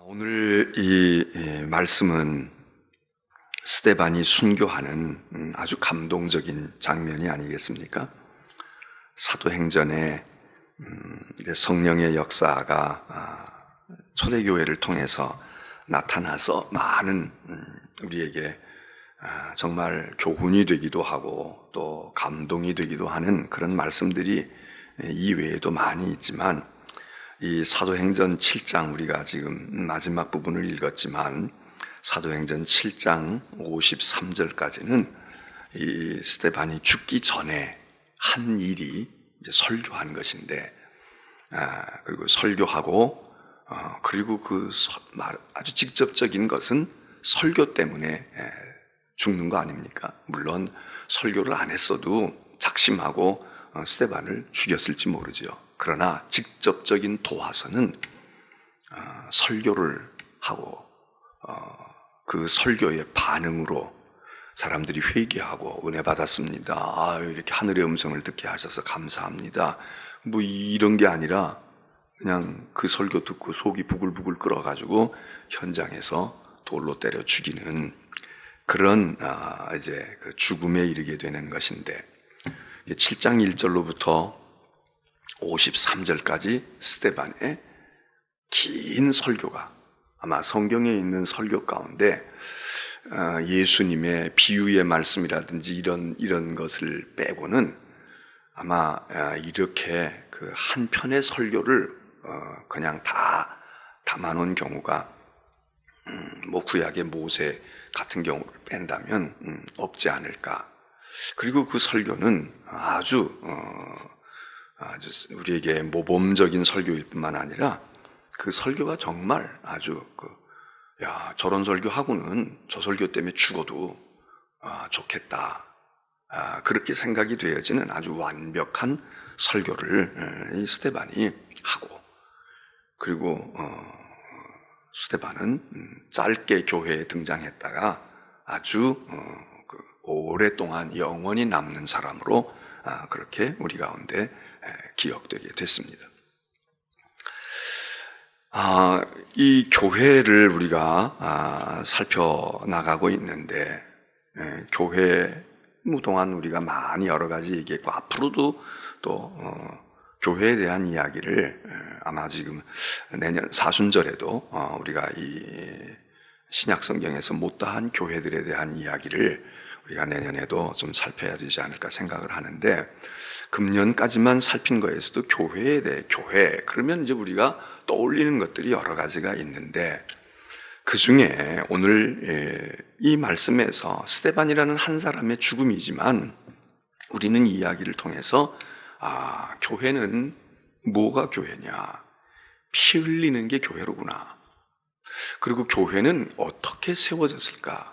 오늘 이 말씀은 스데반이 순교하는 아주 감동적인 장면이 아니겠습니까? 사도행전에 성령의 역사가 초대교회를 통해서 나타나서 많은 우리에게 정말 교훈이 되기도 하고 또 감동이 되기도 하는 그런 말씀들이 이외에도 많이 있지만, 이 사도행전 7장, 우리가 지금 마지막 부분을 읽었지만 사도행전 7장 53절까지는 이 스데반이 죽기 전에 한 일이 이제 설교한 것인데, 그리고 설교하고 그리고 그 아주 직접적인 것은 설교 때문에 죽는 거 아닙니까? 물론 설교를 안 했어도 작심하고 스데반을 죽였을지 모르죠. 그러나 직접적인 도화선은 설교를 하고 그 설교의 반응으로 사람들이 회개하고 은혜 받았습니다. 이렇게 하늘의 음성을 듣게 하셔서 감사합니다. 뭐 이런 게 아니라 그냥 그 설교 듣고 속이 부글부글 끓어가지고 현장에서 돌로 때려 죽이는 그런 이제 그 죽음에 이르게 되는 것인데, 7장 1절로부터 53절까지 스데반의 긴 설교가, 아마 성경에 있는 설교 가운데 예수님의 비유의 말씀이라든지 이런 것을 빼고는 아마 이렇게 그 한 편의 설교를 그냥 다 담아놓은 경우가 뭐 구약의 모세 같은 경우를 뺀다면 없지 않을까. 그리고 그 설교는 아주 우리에게 모범적인 설교일 뿐만 아니라 그 설교가 정말 아주 저런 설교하고는 저 설교 때문에 죽어도 좋겠다, 그렇게 생각이 되어지는 아주 완벽한 설교를 이 스데반이 하고, 그리고 스데반은 짧게 교회에 등장했다가 아주 오랫동안 영원히 남는 사람으로 그렇게 우리 가운데 기억되게 됐습니다. 이 교회를 우리가 살펴나가고 있는데, 교회 동안 우리가 많이 여러 가지 얘기했고 앞으로도 또 교회에 대한 이야기를 아마 지금 내년 사순절에도 우리가 이 신약 성경에서 못다한 교회들에 대한 이야기를 우리가 내년에도 좀 살펴야 되지 않을까 생각을 하는데, 금년까지만 살핀 거에서도 교회에 대해, 교회 그러면 이제 우리가 떠올리는 것들이 여러 가지가 있는데, 그 중에 오늘 이 말씀에서 스데반이라는 한 사람의 죽음이지만 우리는 이 이야기를 통해서 교회는 뭐가 교회냐, 피 흘리는 게 교회로구나. 그리고 교회는 어떻게 세워졌을까?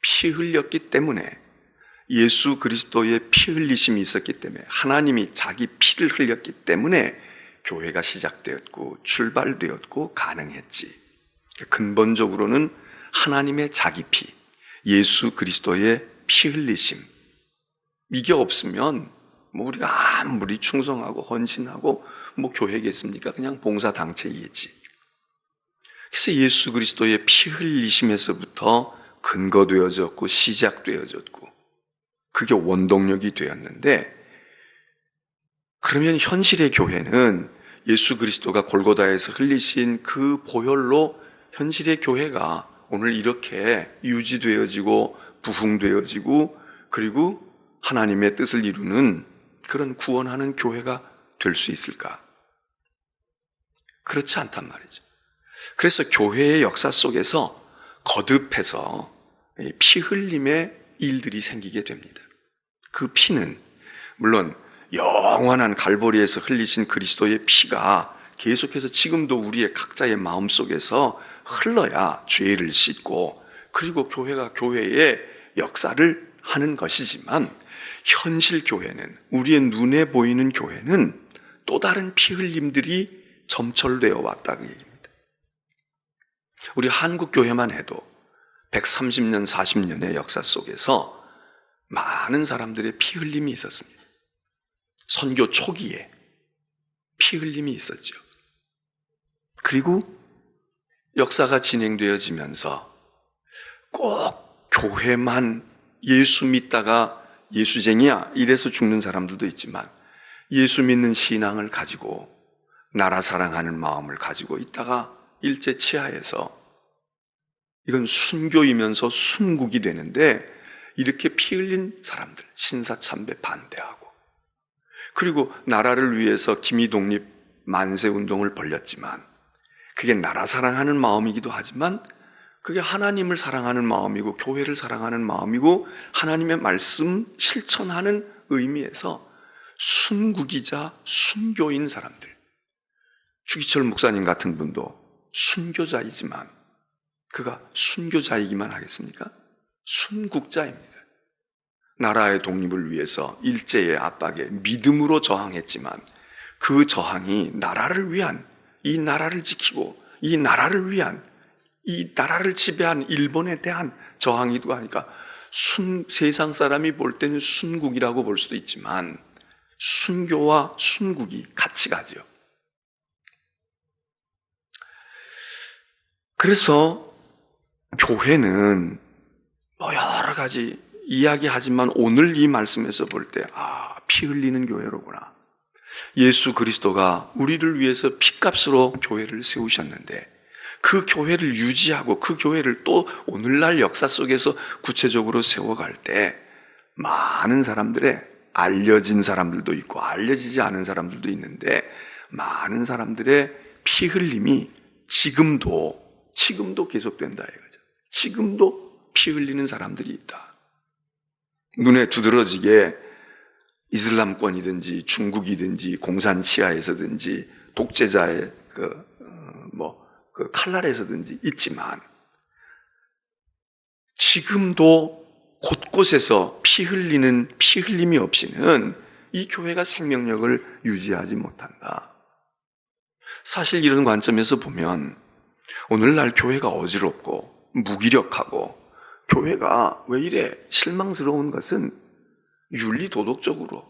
피 흘렸기 때문에, 예수 그리스도의 피 흘리심이 있었기 때문에, 하나님이 자기 피를 흘렸기 때문에 교회가 시작되었고 출발되었고 가능했지. 근본적으로는 하나님의 자기 피, 예수 그리스도의 피 흘리심, 이게 없으면 뭐 우리가 아무리 충성하고 헌신하고 뭐 교회겠습니까? 그냥 봉사단체이겠지. 그래서 예수 그리스도의 피 흘리심에서부터 근거되어졌고 시작되어졌고 그게 원동력이 되었는데, 그러면 현실의 교회는 예수 그리스도가 골고다에서 흘리신 그 보혈로 현실의 교회가 오늘 이렇게 유지되어지고 부흥되어지고 그리고 하나님의 뜻을 이루는 그런 구원하는 교회가 될 수 있을까? 그렇지 않단 말이죠. 그래서 교회의 역사 속에서 거듭해서 피 흘림의 일들이 생기게 됩니다. 그 피는 물론 영원한 갈보리에서 흘리신 그리스도의 피가 계속해서 지금도 우리의 각자의 마음속에서 흘러야 죄를 씻고 그리고 교회가 교회의 역사를 하는 것이지만, 현실 교회는, 우리의 눈에 보이는 교회는 또 다른 피 흘림들이 점철되어 왔다는 얘기입니다. 우리 한국 교회만 해도 130년, 40년의 역사 속에서 많은 사람들의 피 흘림이 있었습니다. 선교 초기에 피 흘림이 있었죠. 그리고 역사가 진행되어지면서 꼭 교회만 예수 믿다가 예수쟁이야 이래서 죽는 사람들도 있지만 예수 믿는 신앙을 가지고 나라 사랑하는 마음을 가지고 있다가 일제 치하에서 이건 순교이면서 순국이 되는데 이렇게 피 흘린 사람들, 신사참배 반대하고 그리고 나라를 위해서 기미독립 만세운동을 벌였지만 그게 나라 사랑하는 마음이기도 하지만 그게 하나님을 사랑하는 마음이고 교회를 사랑하는 마음이고 하나님의 말씀 실천하는 의미에서 순국이자 순교인 사람들, 주기철 목사님 같은 분도 순교자이지만 그가 순교자이기만 하겠습니까? 순국자입니다. 나라의 독립을 위해서 일제의 압박에 믿음으로 저항했지만 그 저항이 나라를 위한, 이 나라를 지키고 이 나라를 위한, 이 나라를 지배한 일본에 대한 저항이기도 하니까 세상 사람이 볼 때는 순국이라고 볼 수도 있지만 순교와 순국이 같이 가죠. 그래서 교회는 여러 가지 이야기하지만 오늘 이 말씀에서 볼 때 피 흘리는 교회로구나. 예수 그리스도가 우리를 위해서 피값으로 교회를 세우셨는데 그 교회를 유지하고 그 교회를 또 오늘날 역사 속에서 구체적으로 세워갈 때 많은 사람들의 알려진 사람들도 있고 알려지지 않은 사람들도 있는데 많은 사람들의 피 흘림이 지금도 계속된다 이거죠. 지금도 피 흘리는 사람들이 있다. 눈에 두드러지게 이슬람권이든지 중국이든지 공산 치하에서든지 독재자의 칼날에서든지 있지만 지금도 곳곳에서 피 흘림이 없이는 이 교회가 생명력을 유지하지 못한다. 사실 이런 관점에서 보면 오늘날 교회가 어지럽고 무기력하고 교회가 왜 이래 실망스러운 것은 윤리 도덕적으로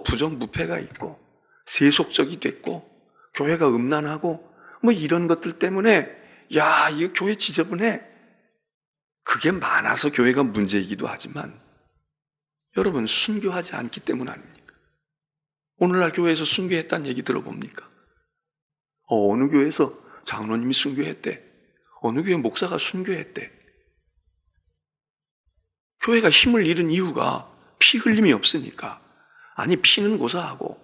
부정부패가 있고 세속적이 됐고 교회가 음란하고 이런 것들 때문에 이거 교회 지저분해. 그게 많아서 교회가 문제이기도 하지만 여러분 순교하지 않기 때문 아닙니까? 오늘날 교회에서 순교했다는 얘기 들어봅니까? 어느 교회에서 장로님이 순교했대. 어느 교회 목사가 순교했대. 교회가 힘을 잃은 이유가 피 흘림이 없으니까. 아니 피는 고사하고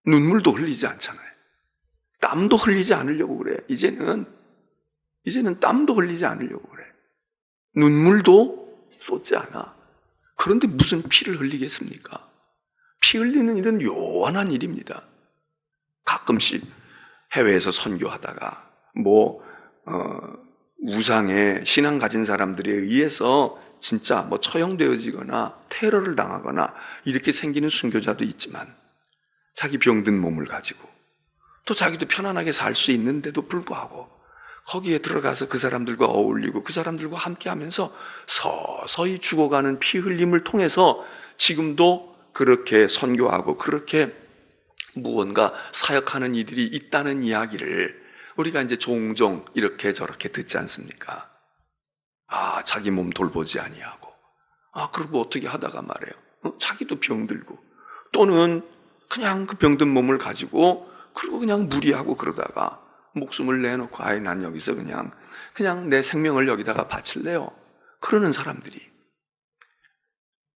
눈물도 흘리지 않잖아요. 땀도 흘리지 않으려고 그래. 이제는 땀도 흘리지 않으려고 그래. 눈물도 쏟지 않아. 그런데 무슨 피를 흘리겠습니까? 피 흘리는 일은 요원한 일입니다. 가끔씩 해외에서 선교하다가 우상의 신앙 가진 사람들에 의해서 진짜 처형되어지거나 테러를 당하거나 이렇게 생기는 순교자도 있지만 자기 병든 몸을 가지고 또 자기도 편안하게 살 수 있는데도 불구하고 거기에 들어가서 그 사람들과 어울리고 그 사람들과 함께 하면서 서서히 죽어가는 피 흘림을 통해서 지금도 그렇게 선교하고 그렇게 무언가 사역하는 이들이 있다는 이야기를 우리가 이제 종종 이렇게 저렇게 듣지 않습니까? 자기 몸 돌보지 아니하고 그리고 어떻게 하다가 말이에요. 자기도 병들고 또는 그냥 그 병든 몸을 가지고 그리고 그냥 무리하고 그러다가 목숨을 내놓고 난 여기서 그냥 내 생명을 여기다가 바칠래요. 그러는 사람들이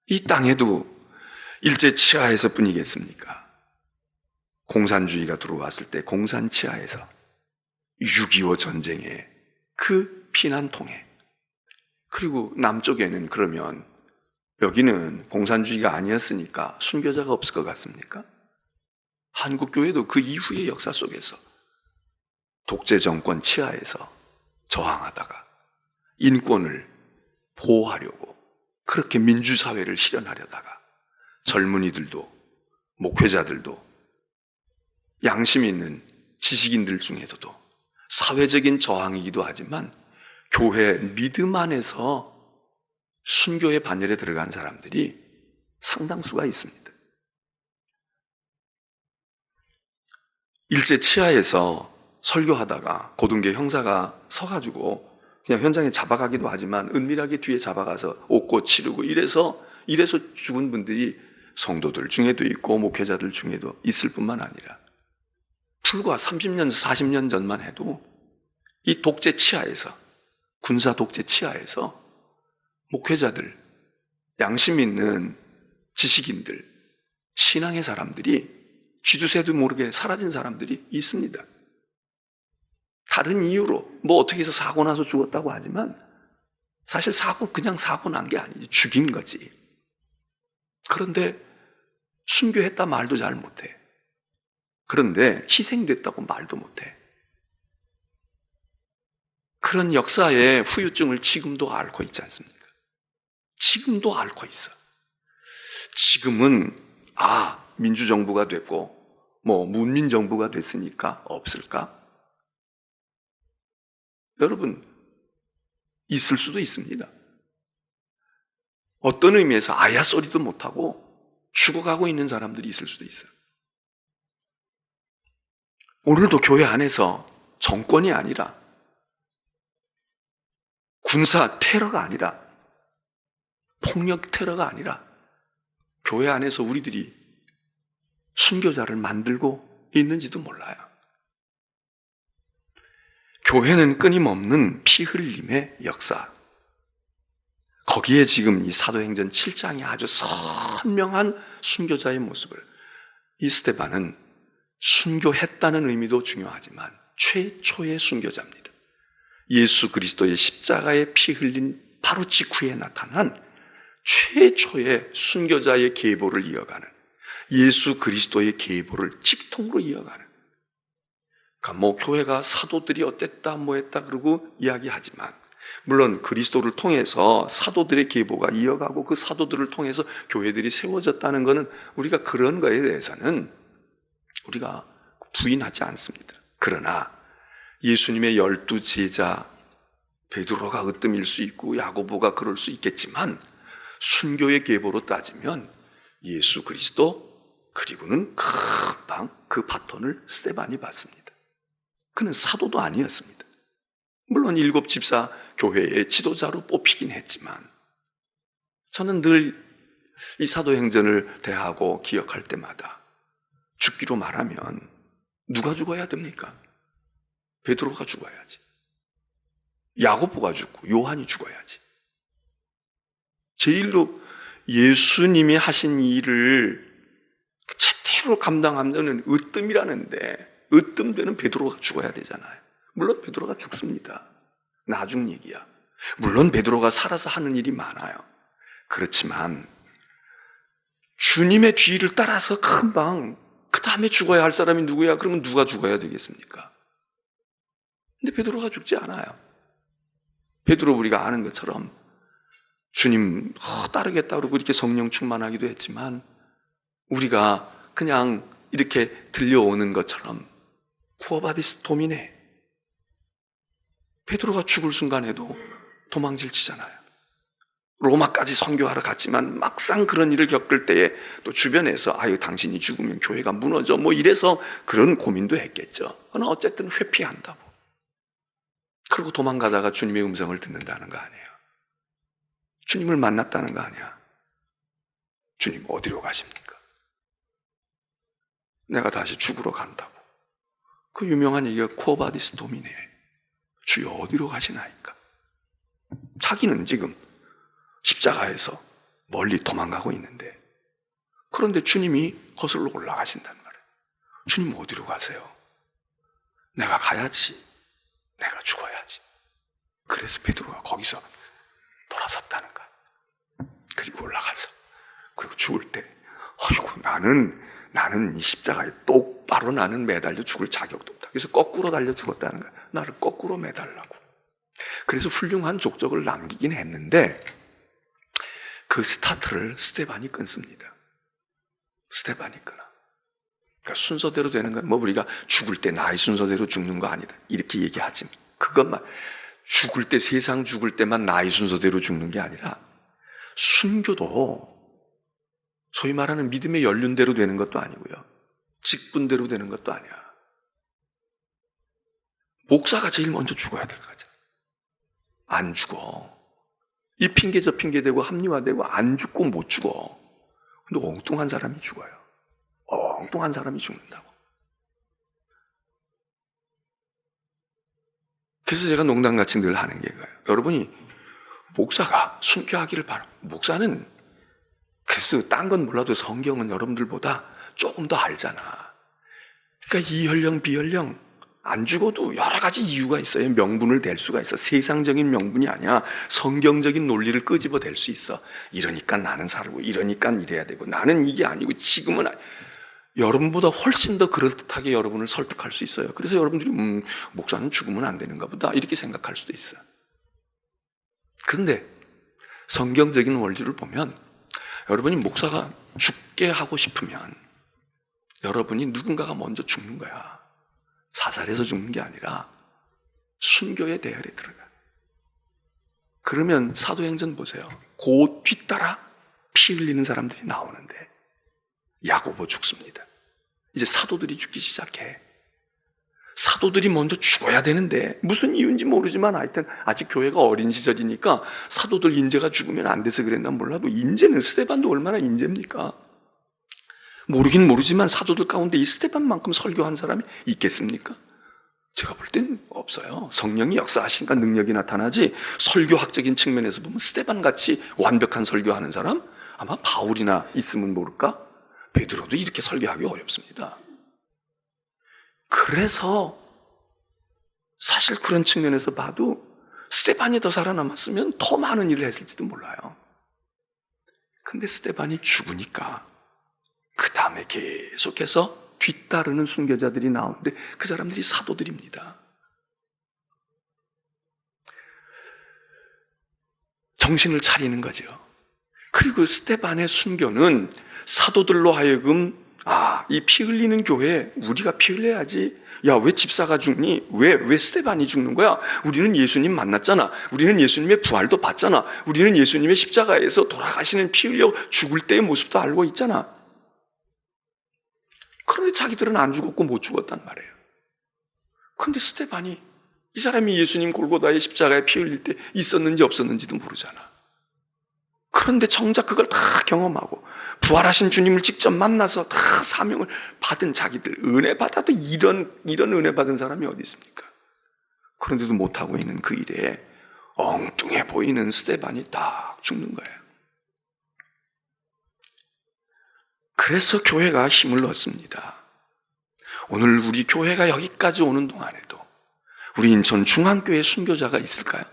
이 땅에도 일제 치하에서 뿐이겠습니까? 공산주의가 들어왔을 때 공산 치하에서 6.25 전쟁의 그 피난통에 그리고 남쪽에는 그러면 여기는 공산주의가 아니었으니까 순교자가 없을 것 같습니까? 한국교회도 그 이후의 역사 속에서 독재 정권 치하에서 저항하다가 인권을 보호하려고 그렇게 민주사회를 실현하려다가 젊은이들도 목회자들도 양심 있는 지식인들 중에서도 사회적인 저항이기도 하지만 교회 믿음 안에서 순교의 반열에 들어간 사람들이 상당수가 있습니다. 일제 치하에서 설교하다가 고등계 형사가 서가지고 그냥 현장에 잡아가기도 하지만 은밀하게 뒤에 잡아가서 옷고 치르고 이래서 죽은 분들이 성도들 중에도 있고 목회자들 중에도 있을 뿐만 아니라 불과 30년, 40년 전만 해도 이 독재 치하에서, 군사 독재 치하에서 목회자들, 양심 있는 지식인들, 신앙의 사람들이 쥐두새도 모르게 사라진 사람들이 있습니다. 다른 이유로 뭐 어떻게 해서 사고 나서 죽었다고 하지만 사실 그냥 사고 난 게 아니지, 죽인 거지. 그런데 순교했다 말도 잘 못해. 그런데 희생됐다고 말도 못해. 그런 역사의 후유증을 지금도 앓고 있지 않습니까? 지금도 앓고 있어. 지금은 민주정부가 됐고 문민정부가 됐으니까 없을까? 여러분, 있을 수도 있습니다. 어떤 의미에서 아야 소리도 못하고 죽어가고 있는 사람들이 있을 수도 있어요. 오늘도 교회 안에서 정권이 아니라 군사 테러가 아니라 폭력 테러가 아니라 교회 안에서 우리들이 순교자를 만들고 있는지도 몰라요. 교회는 끊임없는 피 흘림의 역사. 거기에 지금 이 사도행전 7장이 아주 선명한 순교자의 모습을, 이 스데반은 순교했다는 의미도 중요하지만 최초의 순교자입니다. 예수 그리스도의 십자가의 피 흘린 바로 직후에 나타난 최초의 순교자의 계보를 이어가는, 예수 그리스도의 계보를 직통으로 이어가는, 그러니까 교회가 사도들이 어땠다 뭐했다 그러고 이야기하지만 물론 그리스도를 통해서 사도들의 계보가 이어가고 그 사도들을 통해서 교회들이 세워졌다는 것은 우리가 그런 거에 대해서는 우리가 부인하지 않습니다. 그러나 예수님의 12 제자 베드로가 으뜸일 수 있고 야고보가 그럴 수 있겠지만 순교의 계보로 따지면 예수 그리스도 그리고는 금방 그 바톤을 스데반이 받습니다. 그는 사도도 아니었습니다. 물론 7 집사 교회의 지도자로 뽑히긴 했지만 저는 늘 이 사도행전을 대하고 기억할 때마다 죽기로 말하면 누가 죽어야 됩니까? 베드로가 죽어야지. 야고보가 죽고 요한이 죽어야지. 제일로 예수님이 하신 일을 제대로 감당하면 으뜸이라는데 으뜸되는 베드로가 죽어야 되잖아요. 물론 베드로가 죽습니다. 나중 얘기야. 물론 베드로가 살아서 하는 일이 많아요. 그렇지만 주님의 뒤를 따라서 금방 그 다음에 죽어야 할 사람이 누구야? 그러면 누가 죽어야 되겠습니까? 근데 베드로가 죽지 않아요. 베드로 우리가 아는 것처럼 주님 따르겠다 그러고 이렇게 성령 충만하기도 했지만 우리가 그냥 이렇게 들려오는 것처럼 쿠어바디스 도미네, 베드로가 죽을 순간에도 도망질 치잖아요. 로마까지 선교하러 갔지만 막상 그런 일을 겪을 때에 또 주변에서 당신이 죽으면 교회가 무너져 이래서 그런 고민도 했겠죠. 그러나 어쨌든 회피한다고. 그리고 도망가다가 주님의 음성을 듣는다는 거 아니에요. 주님을 만났다는 거 아니야. 주님 어디로 가십니까? 내가 다시 죽으러 간다고. 그 유명한 얘기가 쿠어바디스 도미네, 주여 어디로 가시나이까? 자기는 지금 십자가에서 멀리 도망가고 있는데 그런데 주님이 거슬러 올라가신단 말이에요. 주님 어디로 가세요? 내가 가야지. 내가 죽어야지. 그래서 베드로가 거기서 돌아섰다는 거야. 그리고 올라가서 그리고 죽을 때 나는 이 십자가에 똑바로 나는 매달려 죽을 자격도 없다. 그래서 거꾸로 달려 죽었다는 거야. 나를 거꾸로 매달라고. 그래서 훌륭한 족적을 남기긴 했는데 그 스타트를 스데반이 끊습니다. 스데반이 끊어. 그러니까 순서대로 되는 건 우리가 죽을 때 나의 순서대로 죽는 거 아니다 이렇게 얘기하지. 그것만 죽을 때, 세상 죽을 때만 나의 순서대로 죽는 게 아니라 순교도 소위 말하는 믿음의 연륜대로 되는 것도 아니고요, 직분대로 되는 것도 아니야. 목사가 제일 먼저 죽어야 될 거죠. 안 죽어. 이 핑계 저 핑계 대고 합리화되고 안 죽고 못 죽어. 근데 엉뚱한 사람이 죽어요. 엉뚱한 사람이 죽는다고. 그래서 제가 농담같이 늘 하는 게 그거예요. 여러분이 목사가 순교하기를 바랍니다. 목사는 그래서 딴 건 몰라도 성경은 여러분들보다 조금 더 알잖아. 그러니까 이혈령 비혈령 안 죽어도 여러 가지 이유가 있어요. 명분을 댈 수가 있어. 세상적인 명분이 아니야. 성경적인 논리를 끄집어 댈 수 있어. 이러니까 나는 살고 이러니까 이래야 되고 나는 이게 아니고 지금은 여러분보다 훨씬 더 그럴듯하게 여러분을 설득할 수 있어요. 그래서 여러분들이 목사는 죽으면 안 되는가 보다 이렇게 생각할 수도 있어. 그런데 성경적인 원리를 보면 여러분이 목사가 죽게 하고 싶으면 여러분이 누군가가 먼저 죽는 거야. 자살해서 죽는 게 아니라 순교의 대열에 들어가. 그러면 사도행전 보세요. 곧 뒤따라 피 흘리는 사람들이 나오는데 야고보 죽습니다. 이제 사도들이 죽기 시작해. 사도들이 먼저 죽어야 되는데 무슨 이유인지 모르지만 하여튼 아직 교회가 어린 시절이니까 사도들 인재가 죽으면 안 돼서 그랬나 몰라도 인재는 스데반도 얼마나 인재입니까? 모르긴 모르지만 사도들 가운데 이 스데반만큼 설교한 사람이 있겠습니까? 제가 볼 땐 없어요. 성령이 역사하시니까 능력이 나타나지 설교학적인 측면에서 보면 스데반같이 완벽한 설교하는 사람 아마 바울이나 있으면 모를까? 베드로도 이렇게 설교하기 어렵습니다. 그래서 사실 그런 측면에서 봐도 스데반이 더 살아남았으면 더 많은 일을 했을지도 몰라요. 근데 스데반이 죽으니까 그 다음에 계속해서 뒤따르는 순교자들이 나오는데 그 사람들이 사도들입니다. 정신을 차리는 거죠. 그리고 스데반의 순교는 사도들로 하여금 이 피 흘리는 교회 우리가 피 흘려야지. 야, 왜 집사가 죽니? 왜 스데반이 죽는 거야? 우리는 예수님 만났잖아. 우리는 예수님의 부활도 봤잖아. 우리는 예수님의 십자가에서 돌아가시는 피 흘려 죽을 때의 모습도 알고 있잖아. 그런데 자기들은 안 죽었고 못 죽었단 말이에요. 그런데 스데반이 이 사람이 예수님 골고다의 십자가에 피 흘릴 때 있었는지 없었는지도 모르잖아. 그런데 정작 그걸 다 경험하고 부활하신 주님을 직접 만나서 다 사명을 받은 자기들, 은혜 받아도 이런 은혜 받은 사람이 어디 있습니까? 그런데도 못하고 있는 그 일에 엉뚱해 보이는 스데반이 딱 죽는 거예요. 그래서 교회가 힘을 얻습니다. 오늘 우리 교회가 여기까지 오는 동안에도 우리 인천 중앙교회 순교자가 있을까요?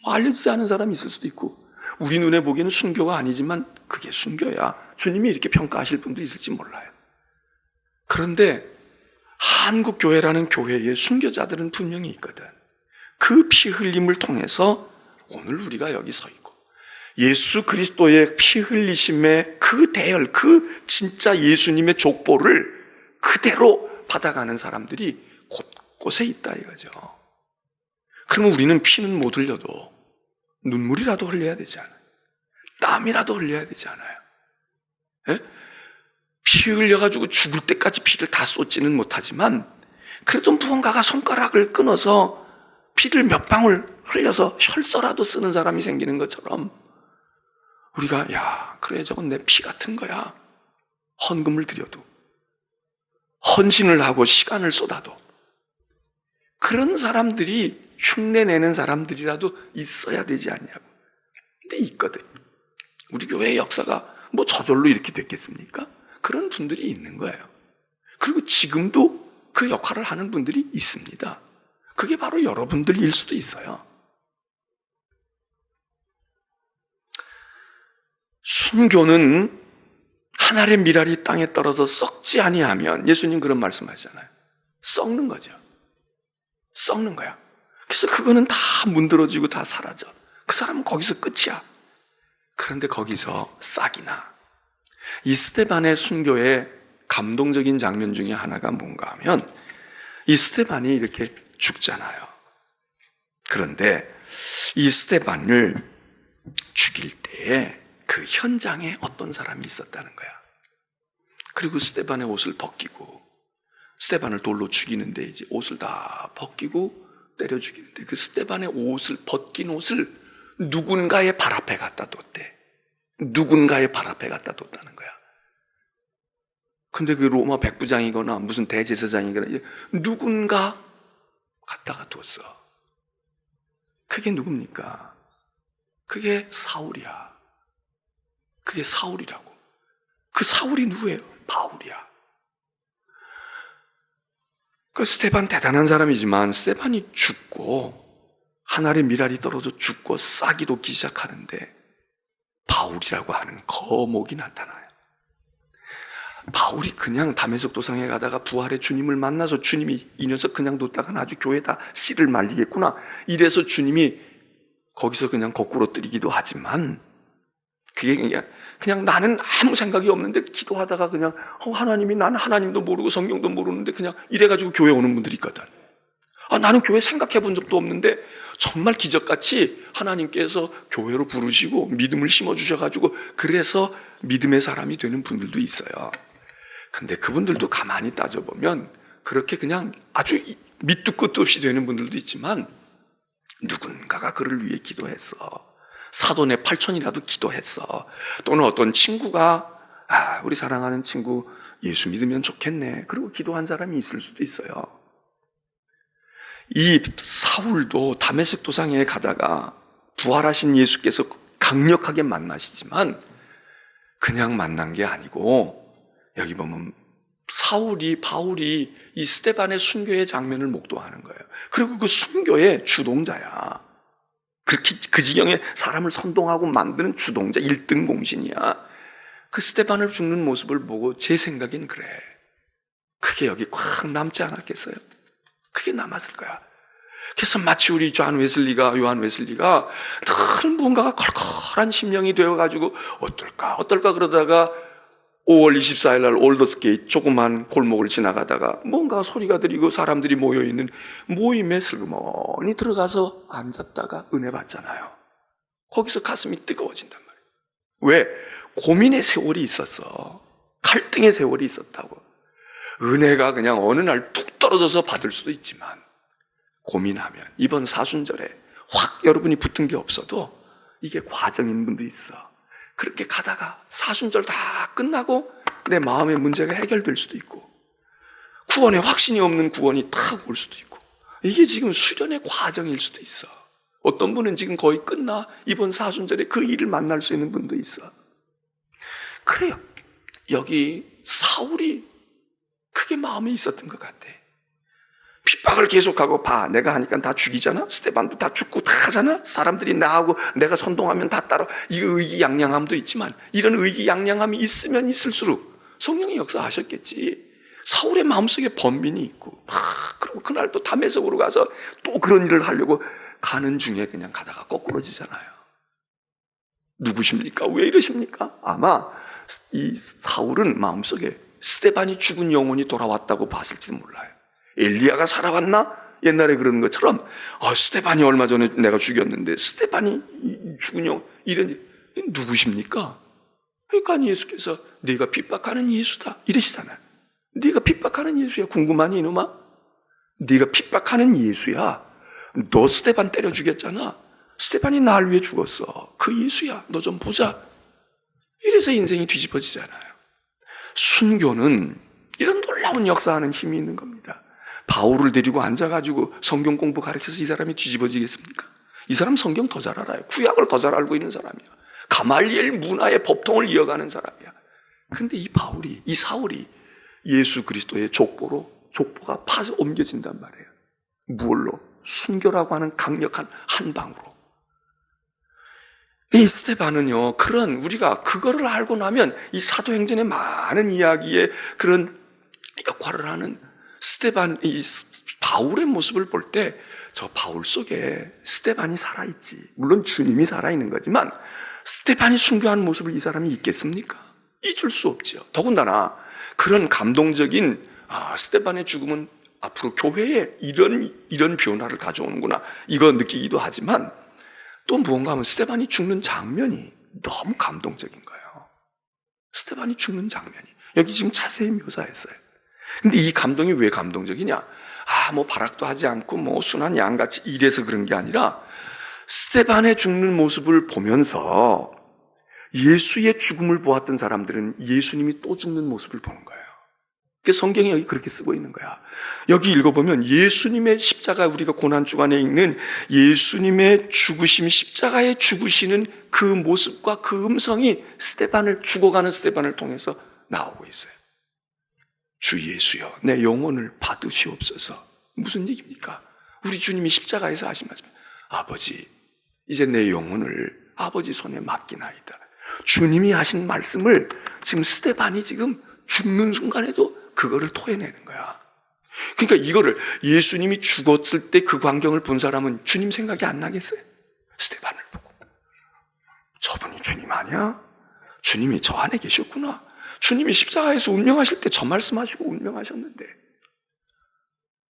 알려지지 않은 사람이 있을 수도 있고 우리 눈에 보기에는 순교가 아니지만 그게 순교야. 주님이 이렇게 평가하실 분도 있을지 몰라요. 그런데 한국교회라는 교회에 순교자들은 분명히 있거든. 그 피 흘림을 통해서 오늘 우리가 여기 서 있고 예수 그리스도의 피 흘리심의 그 대열, 그 진짜 예수님의 족보를 그대로 받아가는 사람들이 곳곳에 있다 이거죠. 그러면 우리는 피는 못 흘려도 눈물이라도 흘려야 되지 않아요? 땀이라도 흘려야 되지 않아요? 예? 피 흘려가지고 죽을 때까지 피를 다 쏟지는 못하지만 그래도 무언가가 손가락을 끊어서 피를 몇 방울 흘려서 혈서라도 쓰는 사람이 생기는 것처럼 우리가 야 그래 저건 내 피 같은 거야. 헌금을 드려도 헌신을 하고 시간을 쏟아도 그런 사람들이 흉내내는 사람들이라도 있어야 되지 않냐고. 근데 있거든. 우리 교회의 역사가 뭐 저절로 이렇게 됐겠습니까? 그런 분들이 있는 거예요. 그리고 지금도 그 역할을 하는 분들이 있습니다. 그게 바로 여러분들일 수도 있어요. 순교는 한 알의 밀알이 땅에 떨어져 썩지 아니하면 예수님 그런 말씀하시잖아요. 썩는 거죠. 썩는 거야. 그래서 그거는 다 문드러지고 다 사라져. 그 사람은 거기서 끝이야. 그런데 거기서 싹이 나. 이 스데반의 순교의 감동적인 장면 중에 하나가 뭔가 하면 이 스데반이 이렇게 죽잖아요. 그런데 이 스데반을 죽일 때에 그 현장에 어떤 사람이 있었다는 거야. 그리고 스데반의 옷을 벗기고 스데반을 돌로 죽이는데 이제 옷을 다 벗기고 때려 죽이는데 그 스데반의 옷을 벗긴 옷을 누군가의 발 앞에 갖다 뒀대. 누군가의 발 앞에 갖다 뒀다는 거야. 근데 그 로마 백부장이거나 무슨 대제사장이거나 누군가 갖다가 뒀어. 그게 누굽니까? 그게 사울이야. 그게 사울이라고. 그 사울이 누구예요? 바울이야. 그 스데반 대단한 사람이지만 스데반이 죽고 하늘의 미랄이 떨어져 죽고 싹이 돋기 시작하는데 바울이라고 하는 거목이 나타나요. 바울이 그냥 다메섹 도상에 가다가 부활의 주님을 만나서 주님이 이 녀석 그냥 뒀다간 아주 교회다 씨를 말리겠구나 이래서 주님이 거기서 그냥 거꾸로 뜨리기도 하지만 그게 그냥 나는 아무 생각이 없는데 기도하다가 그냥 하나님이 나는 하나님도 모르고 성경도 모르는데 그냥 이래가지고 교회 오는 분들이 있거든. 나는 교회 생각해 본 적도 없는데 정말 기적같이 하나님께서 교회로 부르시고 믿음을 심어주셔가지고 그래서 믿음의 사람이 되는 분들도 있어요. 근데 그분들도 가만히 따져보면 그렇게 그냥 아주 밑도 끝도 없이 되는 분들도 있지만 누군가가 그를 위해 기도했어. 사돈의 8천이라도 기도했어. 또는 어떤 친구가 우리 사랑하는 친구 예수 믿으면 좋겠네. 그리고 기도한 사람이 있을 수도 있어요. 이 사울도 다메섹 도상에 가다가 부활하신 예수께서 강력하게 만나시지만 그냥 만난 게 아니고 여기 보면 바울이 이 스데반의 순교의 장면을 목도하는 거예요. 그리고 그 순교의 주동자야. 그렇게 그 지경에 사람을 선동하고 만드는 주동자 1등 공신이야. 그 스데반을 죽는 모습을 보고 제 생각엔 그래. 그게 여기 꽉 남지 않았겠어요? 그게 남았을 거야. 그래서 마치 우리 요한 웨슬리가 늘 뭔가가 컬컬한 심령이 되어가지고 어떨까 그러다가 5월 24일 날 올더스게이트 조그만 골목을 지나가다가 뭔가 소리가 들리고 사람들이 모여있는 모임에 슬그머니 들어가서 앉았다가 은혜 받잖아요. 거기서 가슴이 뜨거워진단 말이에요. 왜? 고민의 세월이 있었어. 갈등의 세월이 있었다고. 은혜가 그냥 어느 날 뚝 떨어져서 받을 수도 있지만 고민하면 이번 사순절에 확 여러분이 붙은 게 없어도 이게 과정인 분도 있어. 그렇게 가다가 사순절 다 끝나고 내 마음의 문제가 해결될 수도 있고 구원에 확신이 없는 구원이 탁 올 수도 있고 이게 지금 수련의 과정일 수도 있어. 어떤 분은 지금 거의 끝나 이번 사순절에 그 일을 만날 수 있는 분도 있어. 그래요. 여기 사울이 그게 마음에 있었던 것 같아. 핍박을 계속하고 내가 하니까 다 죽이잖아. 스데반도 다 죽고 다 하잖아. 사람들이 나하고 내가 선동하면 다 따라. 이거 의기양양함도 있지만 이런 의기양양함이 있으면 있을수록 성령이 역사하셨겠지. 사울의 마음속에 번민이 있고 그리고 그날 또 다메섹으로 가서 또 그런 일을 하려고 가는 중에 그냥 가다가 거꾸로지잖아요. 누구십니까? 왜 이러십니까? 아마 이 사울은 마음속에 스데반이 죽은 영혼이 돌아왔다고 봤을지도 몰라요. 엘리야가 살아왔나? 옛날에 그러는 것처럼 스데반이 얼마 전에 내가 죽였는데 스데반이 죽은 영혼 이런 누구십니까? 그러니까 예수께서 네가 핍박하는 예수다 이러시잖아요. 네가 핍박하는 예수야. 궁금하니 이놈아? 네가 핍박하는 예수야. 너 스데반 때려 죽였잖아. 스데반이 날 위해 죽었어. 그 예수야. 너 좀 보자. 이래서 인생이 뒤집어지잖아요. 순교는 이런 놀라운 역사하는 힘이 있는 겁니다. 바울을 데리고 앉아가지고 성경 공부 가르쳐서 이 사람이 뒤집어지겠습니까? 이 사람 성경 더 잘 알아요. 구약을 더 잘 알고 있는 사람이야. 가말리엘 문화의 법통을 이어가는 사람이야. 근데 이 사울이 예수 그리스도의 족보가 파서 옮겨진단 말이에요. 무얼로? 순교라고 하는 강력한 한 방으로. 이 스데반은요, 우리가 그거를 알고 나면 이 사도행전의 많은 이야기에 그런 역할을 하는 이 바울의 모습을 볼 때 저 바울 속에 스데반이 살아있지. 물론 주님이 살아있는 거지만 스데반이 순교하는 모습을 이 사람이 잊겠습니까? 잊을 수 없죠. 더군다나 그런 감동적인 스데반의 죽음은 앞으로 교회에 이런 변화를 가져오는구나 이거 느끼기도 하지만 또 무언가 하면 스데반이 죽는 장면이 너무 감동적인 거예요. 스데반이 죽는 장면이 여기 지금 자세히 묘사했어요. 근데 이 감동이 왜 감동적이냐? 뭐 발악도 하지 않고 뭐 순한 양같이 이래서 그런 게 아니라 스데반의 죽는 모습을 보면서 예수의 죽음을 보았던 사람들은 예수님이 또 죽는 모습을 보는 거예요. 그 성경이 여기 그렇게 쓰고 있는 거야. 여기 읽어보면 예수님의 십자가, 우리가 고난주간에 읽는 예수님의 죽으심, 십자가에 죽으시는 그 모습과 그 음성이 죽어가는 스데반을 통해서 나오고 있어요. 주 예수여, 내 영혼을 받으시옵소서. 무슨 얘기입니까? 우리 주님이 십자가에서 하신 말씀, 아버지, 이제 내 영혼을 아버지 손에 맡기나이다. 주님이 하신 말씀을 지금 스데반이 지금 죽는 순간에도 그거를 토해내는 거야. 그러니까 이거를 예수님이 죽었을 때 그 광경을 본 사람은 주님 생각이 안 나겠어요? 스데반을 보고, 저분이 주님 아니야? 주님이 저 안에 계셨구나. 주님이 십자가에서 운명하실 때 저 말씀하시고 운명하셨는데,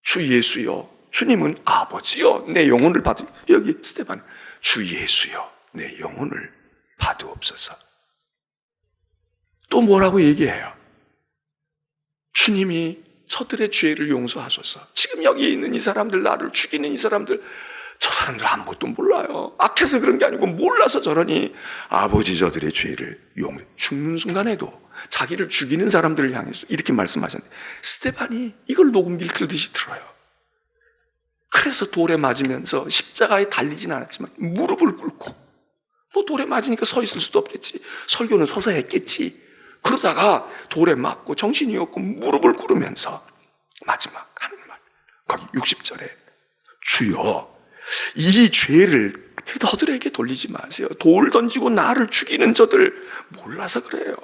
주 예수여, 주님은 아버지여, 내 영혼을 받으, 여기 스데반, 주 예수여, 내 영혼을 받으옵소서. 또 뭐라고 얘기해요? 주님이 저들의 죄를 용서하소서. 지금 여기 있는 이 사람들, 나를 죽이는 이 사람들, 저 사람들 아무것도 몰라요. 악해서 그런 게 아니고 몰라서 저러니 아버지 저들의 죄를 죽는 순간에도 자기를 죽이는 사람들을 향해서 이렇게 말씀하셨는데, 스데반이 이걸 녹음기를 틀듯이 들어요. 그래서 돌에 맞으면서 십자가에 달리진 않았지만 무릎을 꿇고, 또 돌에 맞으니까 서 있을 수도 없겠지, 설교는 서서 했겠지. 그러다가 돌에 맞고 정신이 없고 무릎을 꿇으면서 마지막 하는 말, 거기 60절에 주여, 이 죄를 저들에게 돌리지 마세요. 돌 던지고 나를 죽이는 저들 몰라서 그래요.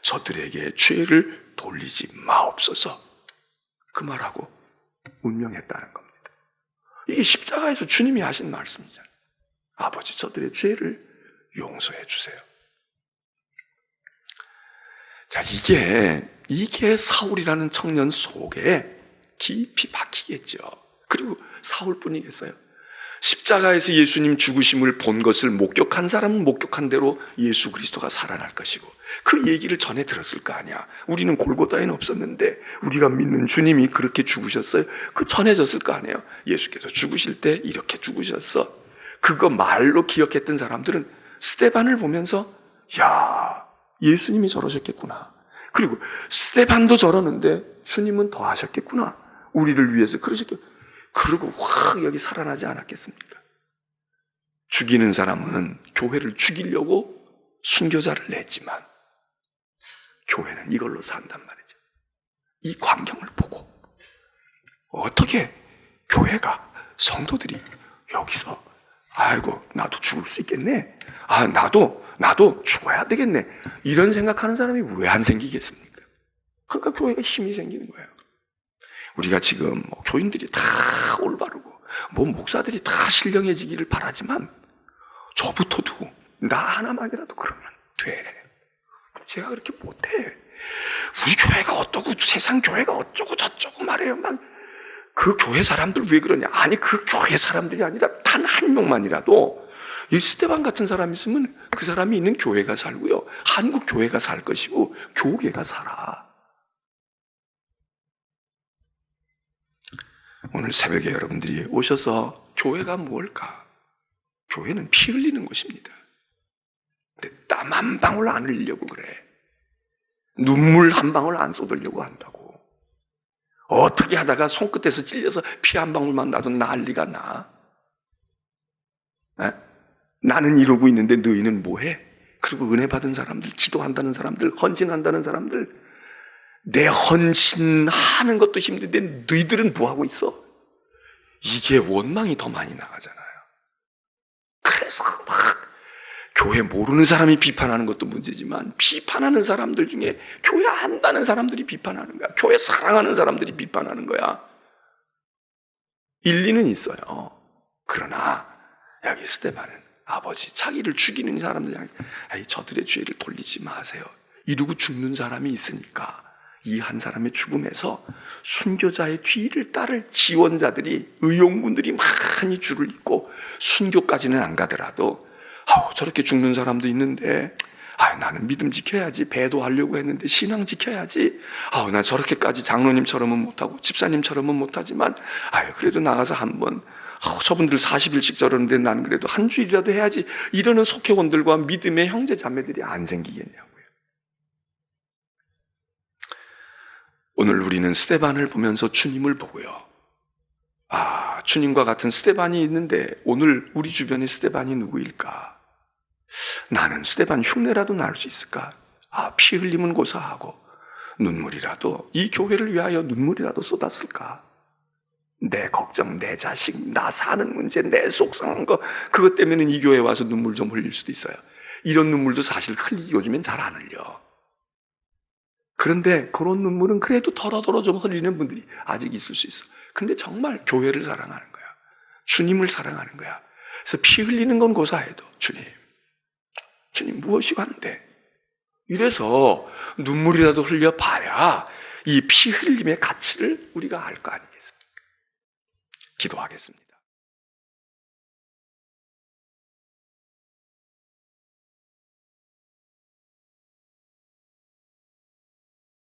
저들에게 죄를 돌리지 마옵소서. 그 말하고 운명했다는 겁니다. 이게 십자가에서 주님이 하신 말씀이잖아요. 아버지, 저들의 죄를 용서해 주세요. 자, 이게 사울이라는 청년 속에 깊이 박히겠죠. 그리고 사울뿐이겠어요. 십자가에서 예수님 죽으심을 본 것을 목격한 사람은 목격한 대로 예수 그리스도가 살아날 것이고, 그 얘기를 전해 들었을 거 아니야. 우리는 골고다에는 없었는데 우리가 믿는 주님이 그렇게 죽으셨어요. 그 전해졌을 거 아니에요. 예수께서 죽으실 때 이렇게 죽으셨어. 그거 말로 기억했던 사람들은 스데반을 보면서, 야, 예수님이 저러셨겠구나. 그리고 스데반도 저러는데 주님은 더 하셨겠구나. 우리를 위해서 그러셨겠구나. 그러고 확 여기 살아나지 않았겠습니까? 죽이는 사람은 교회를 죽이려고 순교자를 냈지만 교회는 이걸로 산단 말이죠. 이 광경을 보고 어떻게 교회가, 성도들이 여기서 아이고 나도 죽을 수 있겠네, 나도 죽어야 되겠네, 이런 생각하는 사람이 왜 안 생기겠습니까? 그러니까 교회가 힘이 생기는 거예요. 우리가 지금 교인들이 다 올바르고 목사들이 다 신령해지기를 바라지만 저부터도 나 하나만이라도 그러면 돼. 제가 그렇게 못해. 우리 교회가 어떠고 세상 교회가 어쩌고 저쩌고 말해요. 그 교회 사람들 왜 그러냐? 아니, 그 교회 사람들이 아니라 단 한 명만이라도 이 스데반 같은 사람이 있으면 그 사람이 있는 교회가 살고요, 한국 교회가 살 것이고 교계가 살아. 오늘 새벽에 여러분들이 오셔서 교회가 뭘까? 교회는 피 흘리는 곳입니다. 근데 땀 한 방울 안 흘리려고 그래. 눈물 한 방울 안 쏟으려고 한다고. 어떻게 하다가 손끝에서 찔려서 피 한 방울만 나도 난리가 나. 나는 이러고 있는데 너희는 뭐해? 그리고 은혜 받은 사람들, 기도한다는 사람들, 헌신한다는 사람들, 내 헌신하는 것도 힘든데 너희들은 뭐하고 있어? 이게 원망이 더 많이 나가잖아요. 그래서 막 교회 모르는 사람이 비판하는 것도 문제지만 비판하는 사람들 중에 교회 안다는 사람들이 비판하는 거야. 교회 사랑하는 사람들이 비판하는 거야. 일리는 있어요. 그러나 여기 스데반은 아버지, 자기를 죽이는 사람들 향해 저들의 죄를 돌리지 마세요. 이러고 죽는 사람이 있으니까 이 한 사람의 죽음에서 순교자의 뒤를 따를 지원자들이, 의용군들이 많이 줄을 잇고 순교까지는 안 가더라도 저렇게 죽는 사람도 있는데 나는 믿음 지켜야지. 배도하려고 했는데 신앙 지켜야지. 나 저렇게까지 장로님처럼은 못하고 집사님처럼은 못하지만 그래도 나가서 한번 저분들 40일씩 저러는데 난 그래도 한 주일이라도 해야지. 이러는 속회원들과 믿음의 형제 자매들이 안 생기겠냐고요. 오늘 우리는 스데반을 보면서 주님을 보고요. 주님과 같은 스데반이 있는데 오늘 우리 주변에 스데반이 누구일까? 나는 스데반 흉내라도 날 수 있을까? 피 흘림은 고사하고 눈물이라도, 이 교회를 위하여 눈물이라도 쏟았을까? 내 걱정, 내 자식, 나 사는 문제, 내 속상한 거, 그것 때문에 이 교회에 와서 눈물 좀 흘릴 수도 있어요. 이런 눈물도 사실 요즘엔 잘 안 흘려. 그런데 그런 눈물은 그래도 더러더러 좀 흘리는 분들이 아직 있을 수 있어. 근데 정말 교회를 사랑하는 거야. 주님을 사랑하는 거야. 그래서 피 흘리는 건 고사해도 주님 무엇이 관대? 이래서 눈물이라도 흘려봐야 이 피 흘림의 가치를 우리가 알 거 아니겠습니까? 기도하겠습니다.